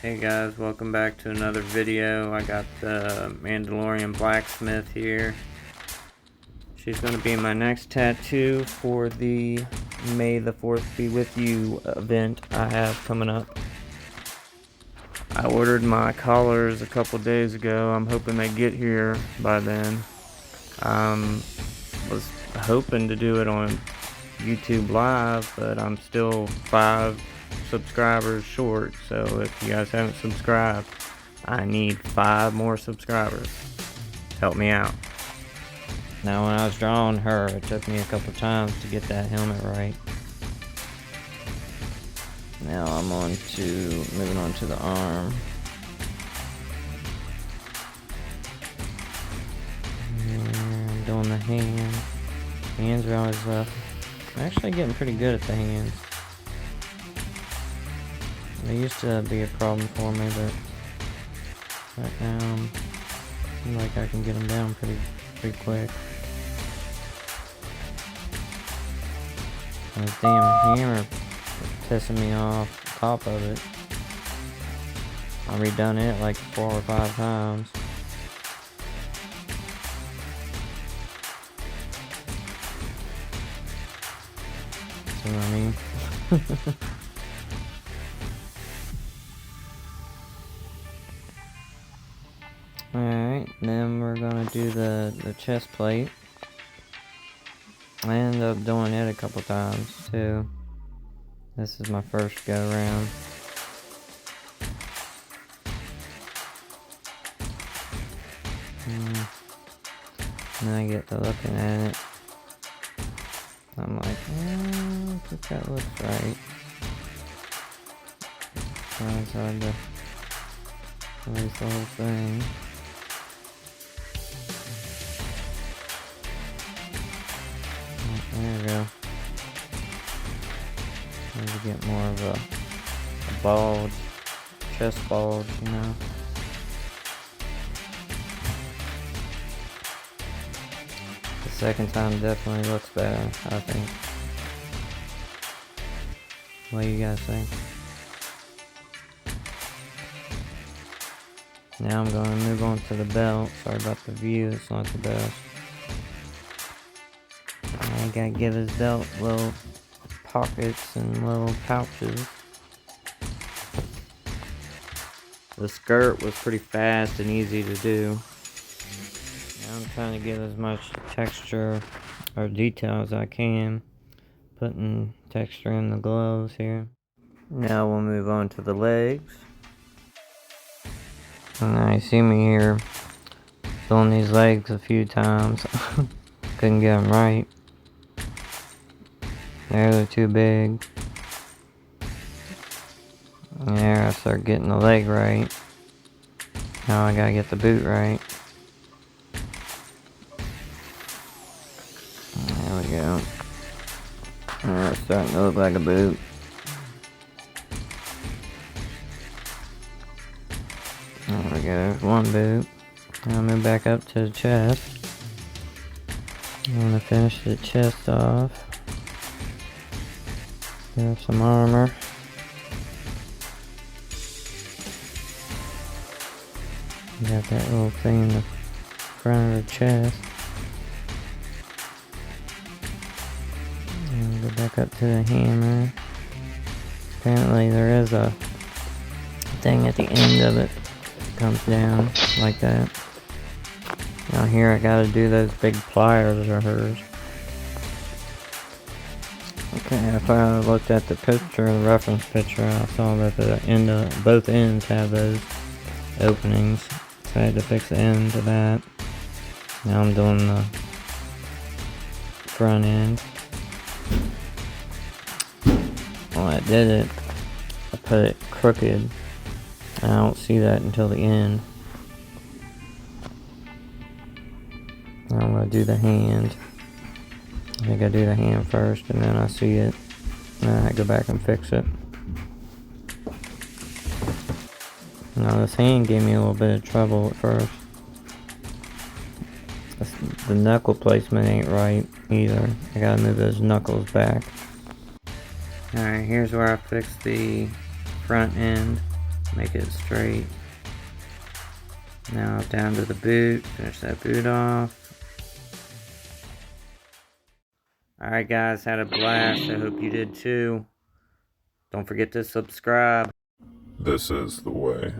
Hey guys, welcome back to another video. I got the Mandelorian Blacksmith here. She's going to be my next tattoo for the May the 4th Be With You event I have coming up. I ordered my collars a couple days ago. I'm hoping they get here by then. Was hoping to do it on YouTube Live, but I'm still 5 subscribers short, so if you guys haven't subscribed, I need 5 more subscribers. Help me out. Now when I was drawing her, it took me a couple times to get that helmet right. Now I'm moving on to the arm. And doing the hand. Hands are always rough. I'm actually getting pretty good at the hands. They used to be a problem for me, but right now I feel like I can get them down pretty quick. This damn hammer is pissing me off the top of it. I've redone it like 4 or 5 times. See what I mean? Alright, then we're gonna do the chest plate. I ended up doing it a couple times too. This is my first go around. And then I get to looking at it. I'm like, I think that looks right. So it's hard to erase the whole thing. There we go. Maybe get more of a bulge, chest bulge, you know. The second time definitely looks better, I think. What do you guys think? Now I'm going to move on to the belt. Sorry about the view, it's not the best. I gotta give his belt little pockets and little pouches. The skirt was pretty fast and easy to do. Now I'm trying to get as much texture or detail as I can. Putting texture in the gloves here. Now we'll move on to the legs. And now you see me here filling these legs a few times. Couldn't get them right. They're too big. There, I start getting the leg right. Now I gotta get the boot right. There we go. It's starting to look like a boot. There we go, there's one boot. Now I'll move back up to the chest. I'm gonna finish the chest off. There's some armor. Got that little thing in the front of the chest. And go back up to the hammer. Apparently there is a thing at the end of it that comes down like that. Now here I gotta do those big pliers of hers. Okay, if I looked at the picture, the reference picture, I saw that the end of both ends have those openings. So I had to fix the end of that. Now I'm doing the front end. When I did it, I put it crooked. I don't see that until the end. Now I'm going to do the hand. I think I do the hand first and then I see it. And then I go back and fix it. Now this hand gave me a little bit of trouble at first. The knuckle placement ain't right either. I gotta move those knuckles back. Alright, here's where I fixed the front end. Make it straight. Now down to the boot. Finish that boot off. Alright guys, had a blast. I hope you did too. Don't forget to subscribe. This is the way.